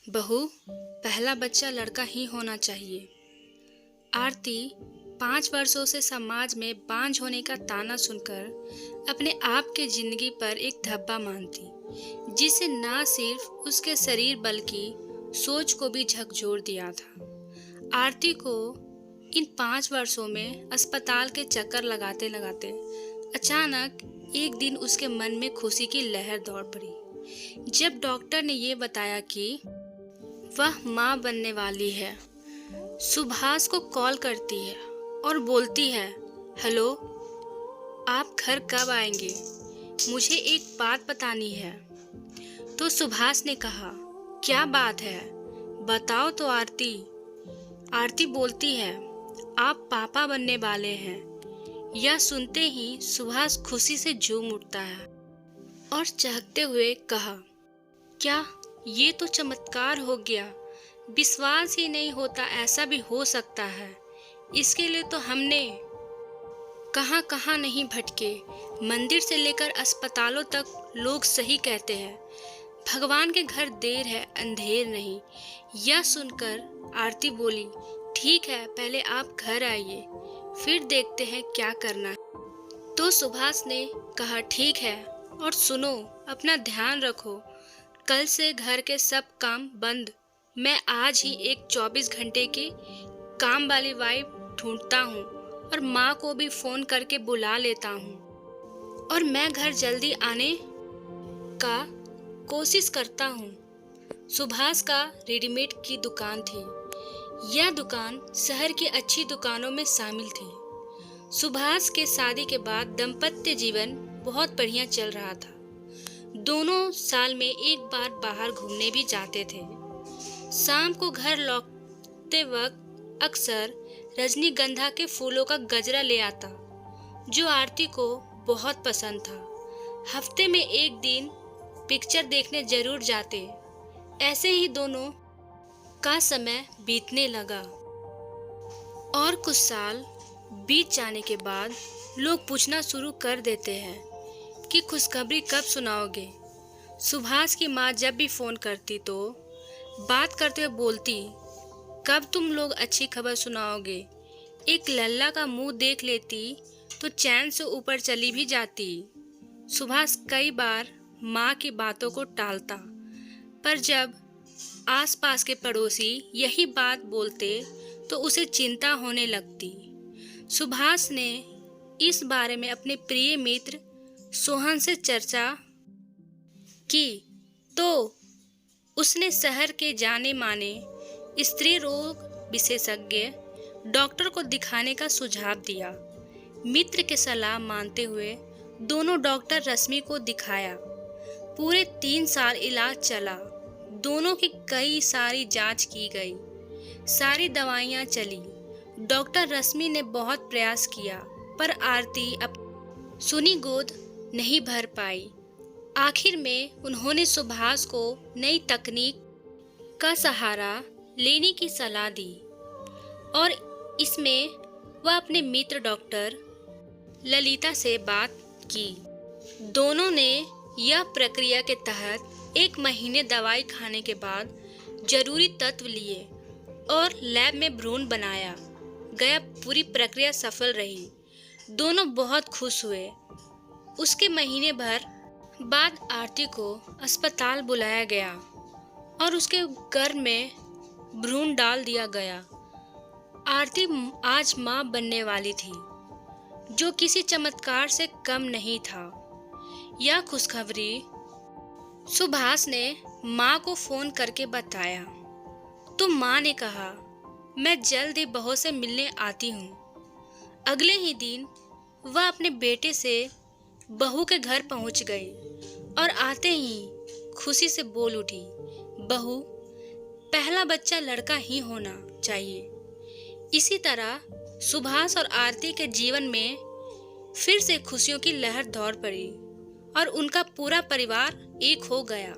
बहू, पहला बच्चा लड़का ही होना चाहिए। आरती 5 वर्षों से समाज में बांझ होने का ताना सुनकर अपने आप के जिंदगी पर एक धब्बा मानती, जिसे ना सिर्फ उसके शरीर बल्कि सोच को भी झकझोर दिया था। आरती को इन 5 वर्षों में अस्पताल के चक्कर लगाते लगाते अचानक एक दिन उसके मन में खुशी की लहर दौड़ पड़ी। जब डॉक्टर ने ये बताया कि वह माँ बनने वाली है, सुभाष को कॉल करती है और बोलती है, हेलो, आप घर कब आएंगे? मुझे एक बात बतानी है। तो सुभाष ने कहा, क्या बात है, बताओ तो आरती। आरती बोलती है, आप पापा बनने वाले हैं। यह सुनते ही सुभाष खुशी से झूम उठता है और चहकते हुए कहा, क्या ये तो चमत्कार हो गया। विश्वास ही नहीं होता ऐसा भी हो सकता है। इसके लिए तो हमने कहाँ कहाँ नहीं भटके, मंदिर से लेकर अस्पतालों तक लोग सही कहते हैं। भगवान के घर देर है अंधेर नहीं। यह सुनकर आरती बोली, ठीक है, पहले आप घर आइए, फिर देखते हैं क्या करना है। तो सुभाष ने कहा, ठीक है, और सुनो, अपना ध्यान रखो। कल से घर के सब काम बंद। मैं आज ही एक 24 घंटे की काम वाली वाइफ ढूंढता हूँ और माँ को भी फोन करके बुला लेता हूँ और मैं घर जल्दी आने का कोशिश करता हूँ। सुभाष का रेडीमेड की दुकान थी। यह दुकान शहर की अच्छी दुकानों में शामिल थी। सुभाष के शादी के बाद दाम्पत्य जीवन बहुत बढ़िया चल रहा था। दोनों साल में एक बार बाहर घूमने भी जाते थे। शाम को घर लौटते वक्त अक्सर रजनीगंधा के फूलों का गजरा ले आता, जो आरती को बहुत पसंद था। हफ्ते में एक दिन पिक्चर देखने जरूर जाते। ऐसे ही दोनों का समय बीतने लगा और कुछ साल बीत जाने के बाद लोग पूछना शुरू कर देते हैं कि खुशखबरी कब सुनाओगे। सुभाष की माँ जब भी फोन करती तो बात करते हुए बोलती, कब तुम लोग अच्छी खबर सुनाओगे। एक लल्ला का मुंह देख लेती तो चैन से ऊपर चली भी जाती। सुभाष कई बार माँ की बातों को टालता, पर जब आसपास के पड़ोसी यही बात बोलते तो उसे चिंता होने लगती। सुभाष ने इस बारे में अपने प्रिय मित्र सोहन से चर्चा की तो उसने शहर के जाने माने स्त्री रोग विशेषज्ञ डॉक्टर को दिखाने का सुझाव दिया। मित्र की सलाह मानते हुए दोनों डॉक्टर रश्मि को दिखाया। पूरे 3 साल इलाज चला। दोनों की कई सारी जांच की गई, सारी दवाइयां चली। डॉक्टर रश्मि ने बहुत प्रयास किया, पर आरती अब सुनी गोद नहीं भर पाई। आखिर में उन्होंने सुभाष को नई तकनीक का सहारा लेने की सलाह दी और इसमें वह अपने मित्र डॉक्टर ललिता से बात की। दोनों ने यह प्रक्रिया के तहत 1 महीने दवाई खाने के बाद जरूरी तत्व लिए और लैब में भ्रूण बनाया गया। पूरी प्रक्रिया सफल रही। दोनों बहुत खुश हुए। उसके महीने भर बाद आरती को अस्पताल बुलाया गया और उसके गर्भ में भ्रूण डाल दिया गया। आरती आज माँ बनने वाली थी, जो किसी चमत्कार से कम नहीं था। यह खुशखबरी सुभाष ने माँ को फोन करके बताया तो माँ ने कहा, मैं जल्द ही बहू से मिलने आती हूँ। अगले ही दिन वह अपने बेटे से बहू के घर पहुँच गई और आते ही खुशी से बोल उठी, बहू, पहला बच्चा लड़का ही होना चाहिए। इसी तरह सुभाष और आरती के जीवन में फिर से खुशियों की लहर दौड़ पड़ी और उनका पूरा परिवार एक हो गया।